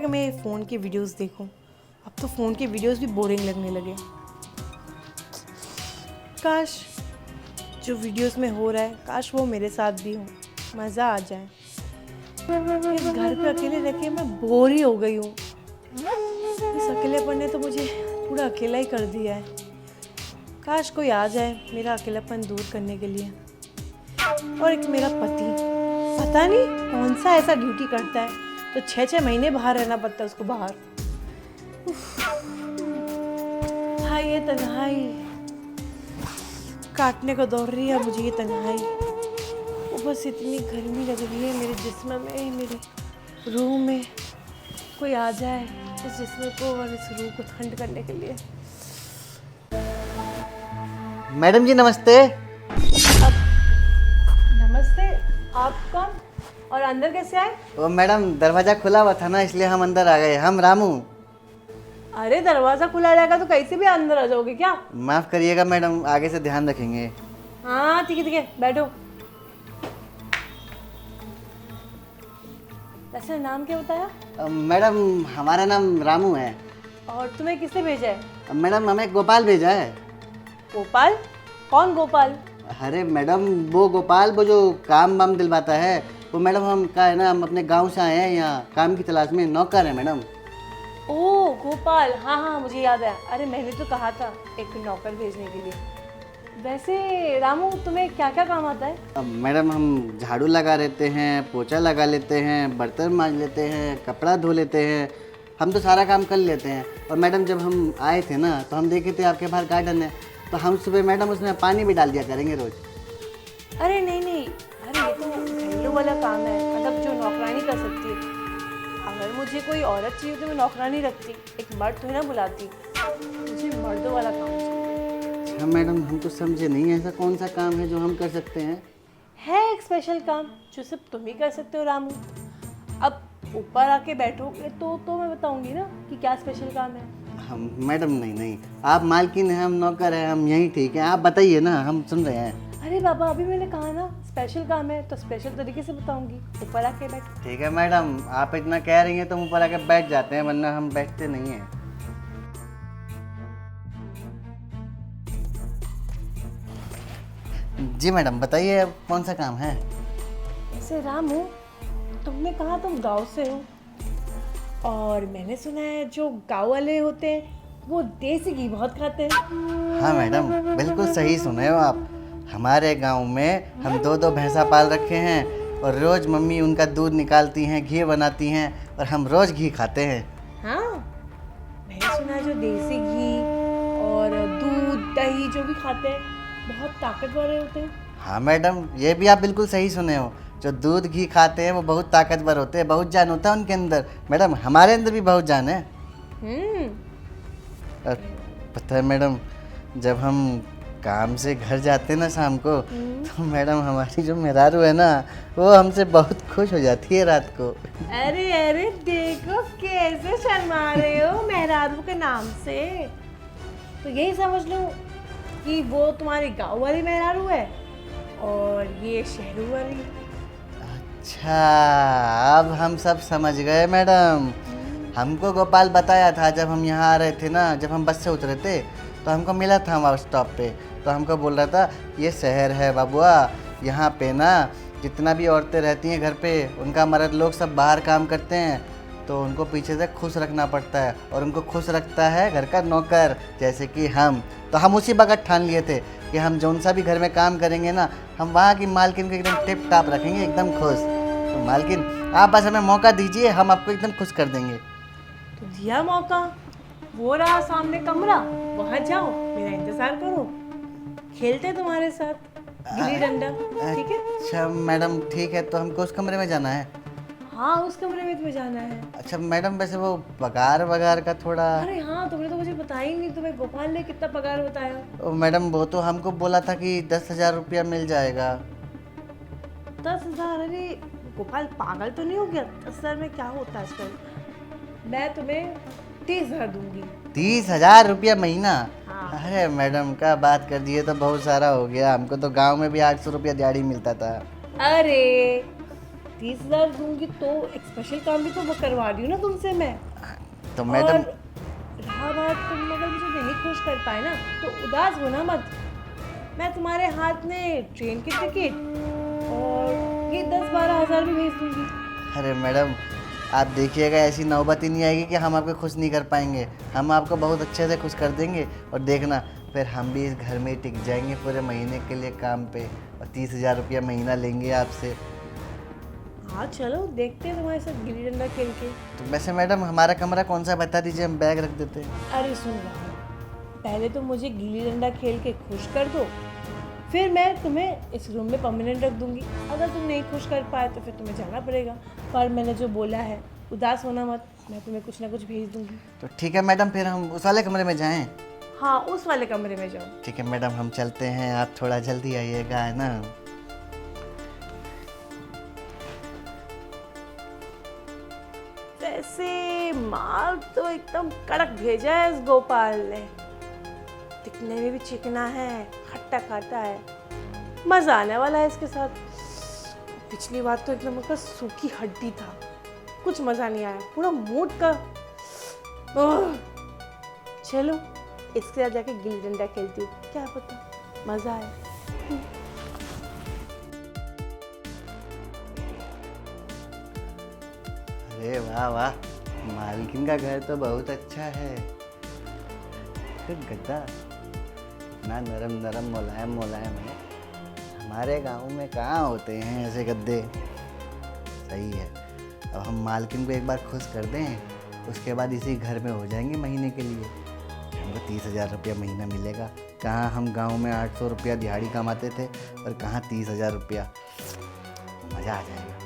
कि मैं फ़ोन की वीडियोस देखूं। अब तो फ़ोन की वीडियोस भी बोरिंग लगने लगे। काश जो वीडियोस में हो रहा है काश वो मेरे साथ भी हो, मज़ा आ जाए। इस घर पे अकेले रह के मैं बोर ही हो गई हूँ। इस अकेलेपन ने तो मुझे पूरा अकेला ही कर दिया है। काश कोई आ जाए मेरा अकेलापन दूर करने के लिए। और एक मेरा पति, पता नहीं कौन सा ऐसा ड्यूटी करता है तो 6-6 महीने बाहर रहना पड़ता है उसको बाहर। हाँ, ये तन्हाई काटने को दौड़ रही है मुझे, ये तन्हाई। ऊपर से इतनी गर्मी लग रही है मेरे जिस्म में, मेरे रूह में। कोई आ जाए इस जिस्म को और इस रूह को ठंड करने के लिए। मैडम जी नमस्ते। नमस्ते, आप कौन और अंदर कैसे आए? ओ मैडम, दरवाज़ा खुला हुआ था ना इसलिए हम अंदर आ गए। हम रामू। अरे दरवाज़ा खुला रहेगा तो कैसे भी अंदर आ जाओगे क्या? माफ़ करिएगा मैडम, आगे से ध्यान रखेंगे। हाँ ठीक है बैठो। वैसे नाम क्या बताया? मैडम हमारा नाम रामू है। और तुम्हें किसने भेजा है? मैडम हमें गोपाल भेजा है। गोपाल? कौन गोपाल? अरे मैडम वो गोपाल, वो जो काम वाम दिलवाता है वो। मैडम हम का है ना, हम अपने गांव से आए हैं यहाँ काम की तलाश में, नौकर है मैडम। ओह गोपाल, हाँ हाँ मुझे याद है। अरे मैंने तो कहा था एक नौकर भेजने के लिए। वैसे रामू तुम्हें क्या क्या काम आता है? मैडम हम झाड़ू लगा लेते हैं, पोछा लगा लेते हैं, बर्तन मांज लेते हैं, कपड़ा धो लेते हैं। हम तो सारा काम कर लेते हैं। और मैडम जब हम आए थे ना तो हम देखे थे आपके बाहर गार्डन है, तो हम सुबह मैडम उसमें पानी भी डाल दिया करेंगे रोज। अरे नहीं, अरे ये तो घरेलू वाला काम है, मतलब जो नौकरानी कर सकती है। अगर मुझे कोई औरत चाहिए तो मैं नौकरानी रखती, एक मर्द तो ना बुलाती। मुझे मर्दों वाला काम चाहिए। अच्छा मैडम, हम तो समझे नहीं ऐसा कौन सा काम है जो हम कर सकते हैं। है एक स्पेशल काम जो सिर्फ तुम ही कर सकते हो रामू। अब ऊपर आके बैठोगे तो मैं बताऊंगी ना कि क्या स्पेशल काम है। हम मैडम नहीं, आप मालकिन हैं, हम नौकर हैं, हम यहीं ठीक है। आप बताइए ना, हम सुन रहे हैं। अरे बाबा अभी मैंने कहा ना स्पेशल काम है तो स्पेशल तरीके से बताऊंगी। ऊपर आके बैठ। ठीक है मैडम, आप इतना कह रही हैं तो हम ऊपर आके बैठ जाते हैं, वरना हम बैठते नहीं हैं। जी मैडम बताइए, अब कौन सा काम है। ऐसे रामू, तुमने कहा तुम गांव से हो और मैंने सुना है जो गांव वाले होते हैं वो देसी घी बहुत खाते हैं। हाँ मैडम, बिल्कुल सही सुने हो आप। हमारे गांव में हम 2-2 भैंसा पाल रखे हैं और रोज़ मम्मी उनका दूध निकालती हैं, घी बनाती हैं और हम रोज़ घी खाते हैं। हाँ, मैंने सुना है जो देसी घी और दूध दही जो भी खाते हैं बहुत ताकतवर होते हैं। हाँ मैडम, ये भी आप बिल्कुल सही सुने हो। जो दूध घी खाते हैं वो बहुत ताकतवर होते हैं, बहुत जान होता है उनके अंदर। मैडम हमारे अंदर भी बहुत जान है। और पता है मैडम, जब हम काम से घर जाते हैं ना शाम को, तो मैडम हमारी जो मेहरारू है ना वो हमसे बहुत खुश हो जाती है रात को। अरे अरे देखो कैसे शर्मा रहे हो मेहरारू के नाम से। तो यही समझ लो कि वो तुम्हारी गांव वाली मेहरारू है और ये शहरों वाली। अच्छा, अब हम सब समझ गए मैडम। हमको गोपाल बताया था जब हम यहाँ आ रहे थे ना, जब हम बस से उतरे थे तो हमको मिला था वहाँ स्टॉप पे। तो हमको बोल रहा था ये शहर है बाबुआ, यहाँ पे ना जितना भी औरतें रहती हैं घर पे, उनका मर्द लोग सब बाहर काम करते हैं, तो उनको पीछे से खुश रखना पड़ता है और उनको खुश रखता है घर का नौकर, जैसे कि हम। तो हम उसी वक्त ठान लिए थे कि हम जौन सा भी घर में काम करेंगे ना, हम वहाँ की मालकिन को एकदम टिप टाप रखेंगे, एकदम खुश। तो मालकिन आप बस हमें मौका दीजिए, हम आपको एकदम खुश कर देंगे। तो दिया मौका, वो रहा सामने कमरा, वहां जाओ, मेरा इंतजार करो, खेलते तुम्हारे साथ गिल्ली डंडा। ठीक है? अच्छा मैडम ठीक है, तो हमको उस कमरे में जाना है। हाँ उस कमरे में तुम्हें जाना है। अच्छा मैडम, वैसे वो पगार वगार का थोड़ा। अरे हाँ, तुमने तो मुझे बताया ही नहीं, तुम्हें गोपाल ने कितना पगार बताया? ओ मैडम, वो तो हमको बोला था कि 10,000 रुपया मिल जाएगा। 10,000? अरे गोपाल पागल तो नहीं हो गया? 10,000 में क्या होता है आजकल? मैं तुम्हें 30,000 दूंगी। 30,000 रुपया महीना? हाँ। अरे मैडम का बात कर दिए तो बहुत सारा हो गया। हमको तो गांव में भी 800 रुपया दिहाड़ी मिलता था। अरे 30,000 दूंगी तो एक स्पेशल काम भी तो वो करवा रही हूँ ना तुमसे मैं। तो मैडम, और रहा बात, तुम अगर मुझे नहीं खुश कर पाए ना तो उदास होना मत। मैं तुम्हारे हाथ में ट्रेन की टिकट और ये 10-12 हज़ार भी भेज दूंगी। अरे मैडम, आप देखिएगा ऐसी नौबत ही नहीं आएगी कि हम आपको खुश नहीं कर पाएंगे। हम आपको बहुत अच्छे से खुश कर देंगे और देखना फिर हम भी इस घर में ही टिक जाएंगे पूरे महीने के लिए काम पे, और 30,000 रुपया महीना लेंगे आपसे। हाँ चलो देखते हैं तुम्हारे साथ गिल्ली डंडा खेल के। तो वैसे मैडम, हमारा कमरा कौन सा बता दीजिए, हम बैग रख देते हैं। अरे सुन रहा हूँ, पहले तो मुझे गिल्ली डंडा खेल के खुश कर दो, फिर मैं तुम्हें इस रूम में परमानेंट रख दूंगी। अगर तुम नहीं खुश कर पाए तो फिर तुम्हें जाना पड़ेगा। पर मैंने जो बोला है, उदास होना मत, मैं तुम्हें कुछ ना कुछ भेज दूंगी। तो ठीक है मैडम, फिर हम उस वाले कमरे में जाएं। हाँ उस वाले कमरे में जाओ। ठीक है मैडम, हम चलते हैं, आप थोड़ा जल्दी आइएगा, है ना। वैसे माल तो एकदम कड़क भेजा है इस गोपाल ने, दिखने में भी चिकना है, खट्टा खाता है, मजा आने वाला है इसके साथ। पिछली बार तो एकदम उसका सूखी हड्डी था, कुछ मजा नहीं आया, पूरा मूड का। चलो इसके साथ जाके गिल्ली डंडा खेलती हूँ, क्या पता मजा आए। अरे वाह वाह, मालकिन का घर तो बहुत अच्छा है। फिर गद्दा इतना नरम नरम मुलायम मुलायम है, हमारे गांव में कहाँ होते हैं ऐसे गद्दे। सही है, अब हम मालकिन को एक बार खुश कर दें, उसके बाद इसी घर में हो जाएंगे महीने के लिए। हमको 30,000 रुपया महीना मिलेगा। कहाँ हम गांव में 800 रुपया दिहाड़ी कमाते थे और कहाँ 30,000 रुपया। मज़ा आ जाएगा।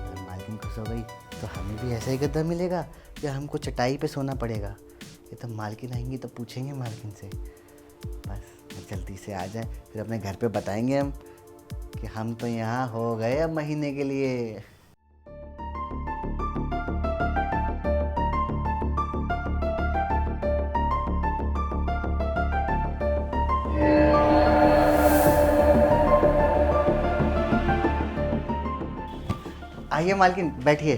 जब मालकिन खुश हो गई तो हमें भी ऐसा ही गद्दा मिलेगा या हमको चटाई पे सोना पड़ेगा। ये तो मालकिन आएंगी तो पूछेंगे मालकिन से। बस जल्दी से आ जाए, फिर अपने घर पे बताएंगे हम कि हम तो यहाँ हो गए अब महीने के लिए। आइए मालकिन, बैठिए।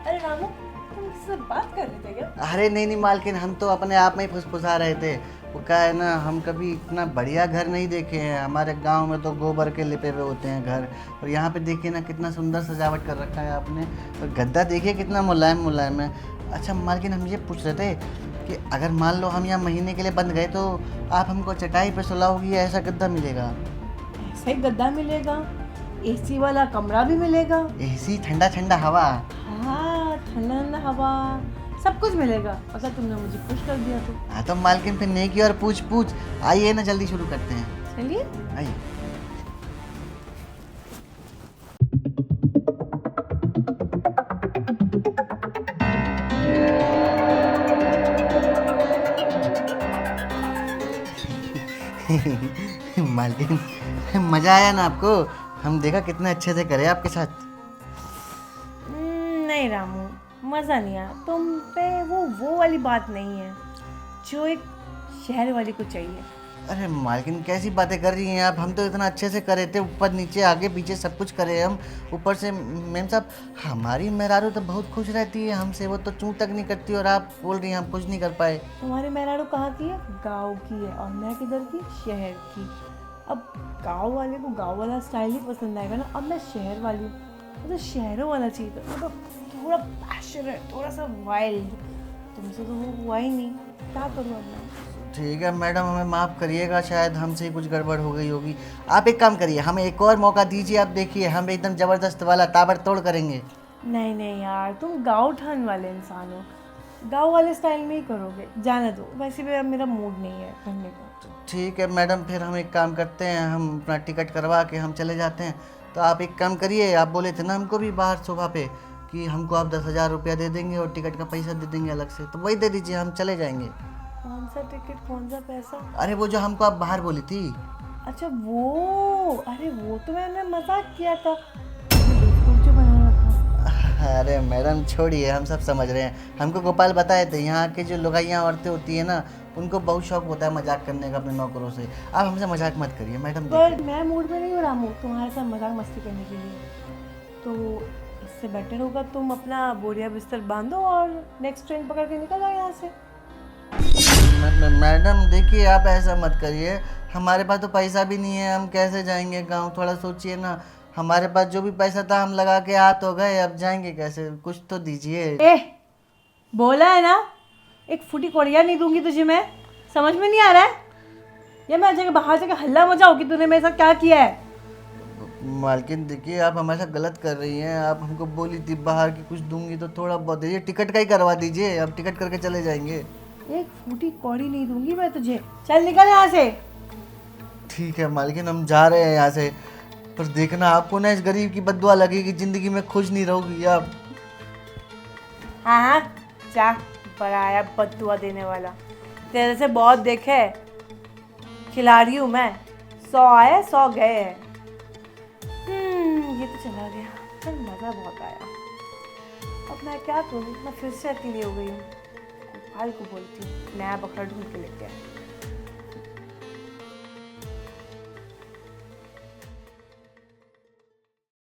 अरे रामू, तुम किससे बात कर रहे थे क्या? अरे नहीं मालकिन, हम तो अपने आप में ही फुसफुसा रहे थे। वो क्या है ना, हम कभी इतना बढ़िया घर नहीं देखे हैं। हमारे गांव में तो गोबर के लिपे हुए होते हैं घर, और यहाँ पे देखिए ना कितना सुंदर सजावट कर रखा है आपने, और गद्दा देखिए कितना मुलायम मुलायम है। अच्छा मालकिन, हम ये पूछ रहे थे कि अगर मान लो हम यहाँ महीने के लिए बंद गए तो आप हमको चटाई पे सुलाओगी या ऐसा गद्दा मिलेगा? ऐसा ही गद्दा मिलेगा, एसी वाला कमरा भी मिलेगा। एसी, ठंडा ठंडा हवा। हाँ ठंडा ठंडा हवा, सब कुछ मिलेगा अगर तुमने मुझे खुश कर दिया तो। हाँ तो मालकिन, फिर नेकी और पूछ पूछ। आइए ना, जल्दी शुरू करते हैं। चलिए। आइए। मालकिन, मजा आया ना आपको? हम देखा कितने अच्छे से करे आपके साथ। नहीं रामू, मज़ा नहीं आया तुम पे। वो वाली बात नहीं है जो एक शहर वाली को चाहिए। अरे मालकिन, कैसी बातें कर रही हैं आप? हम तो इतना अच्छे से करे थे, ऊपर नीचे आगे पीछे सब कुछ करे हम। ऊपर से मैम साहब, हमारी मेहरारू तो बहुत खुश रहती है हमसे, वो तो चूं तक नहीं करती, और आप बोल रही हैं हम कुछ नहीं कर पाए। तुम्हारी मेहरारू कहाँ की है? गांव की है, और मैं किधर की? शहर की। अब गांव वाले को गांव वाला स्टाइल ही पसंद आएगा ना। अब मैं शहर वाली हूँ, मुझे शहरों वाला चाहिए था, मतलब थोड़ा पैशनेट, थोड़ा सा वाइल्ड। तुमसे तो वो हुआ ही नहीं, क्या करूँ अब मैं? ठीक है मैडम, हमें माफ़ करिएगा, शायद हमसे ही कुछ गड़बड़ हो गई होगी। आप एक काम करिए, हमें एक और मौका दीजिए। आप देखिए, हम एकदम ज़बरदस्त वाला ताबड़तोड़ करेंगे। नहीं नहीं यार, तुम गाँव ठान वाले इंसान हो, गाँव वाले स्टाइल में ही करोगे। जाने दो, वैसे भी अब मेरा मूड नहीं है करने का। ठीक है मैडम, फिर हम एक काम करते हैं, हम अपना टिकट करवा के हम चले जाते हैं। तो आप एक काम करिए, आप बोले थे ना हमको भी बाहर सुबह पे कि हमको आप 10,000 रुपया दे देंगे और टिकट का पैसा दे देंगे अलग से, तो वही दे दीजिए, हम चले जाएंगे। कौन सा टिकट, कौन सा पैसा? अरे वो जो हमको आप बाहर बोली थी। अच्छा वो, अरे वो तो मैंने मजाक किया था, बेवकूफ जो बनाना था। अरे मैडम छोड़िए, हम सब समझ रहे हैं। हमको गोपाल बताए थे यहाँ के जो लुगाइयाँ औरतें होती है ना, उनको बहुत शौक होता है मजाक करने का अपने नौकरों से। आप हमसे मजाक मत करिए मैडम। पर मैं मूड में नहीं हो रहा हूँ तुम्हारे साथ मजाक मस्ती करने के लिए। तो इससे बेटर होगा तुम अपना बोरिया बिस्तर बांधो और नेक्स्ट ट्रेन पकड़ के निकल जाओ यहाँ से। मैडम देखिए, आप ऐसा मत करिए। हमारे पास तो पैसा भी नहीं है, हम कैसे जाएंगे गांव? थोड़ा सोचिए ना। हमारे पास जो भी पैसा था हम लगा के आ तो गए, अब जाएंगे कैसे? कुछ तो दीजिए। ए बोला है ना, एक फूटी कोड़िया नहीं दूंगी तुझे मैं। समझ में नहीं आ रहा है? या मैं जगह बाहर जाकर हल्ला मचाऊं कि तूने मेरे साथ क्या किया है? मालकिन देखिए, आप हमारे साथ गलत कर रही हैं। आप हमको बोली थी बाहर की कुछ दूंगी तो थोड़ा बहुत दीजिए। टिकट का ही करवा दीजिए, अब टिकट करके चले जाएंगे। एक फूटी कौड़ी नहीं दूंगी मैं तुझे। चल निकल यहाँ से। ठीक है मालकिन, हम जा रहे हैं यहाँ से। पर देखना, आपको ना इस गरीब की बद्दुआ लगेगी, जिंदगी में खुश नहीं रहोगी आप। हाँ हाँ जा, बड़ा आया बद्दुआ देने वाला। तेरे से बहुत देखे, खिलाड़ी हूँ मैं। 100 आए 100 गए हैं। ये तो चला गया। चल मज़ा बहुत आया। अब मैं क्या करूँ, मैं फिर से अकेली हो गई हूँ। गोपाल को बोलती हूँ नया बकरा ढूंढ के लेके आए।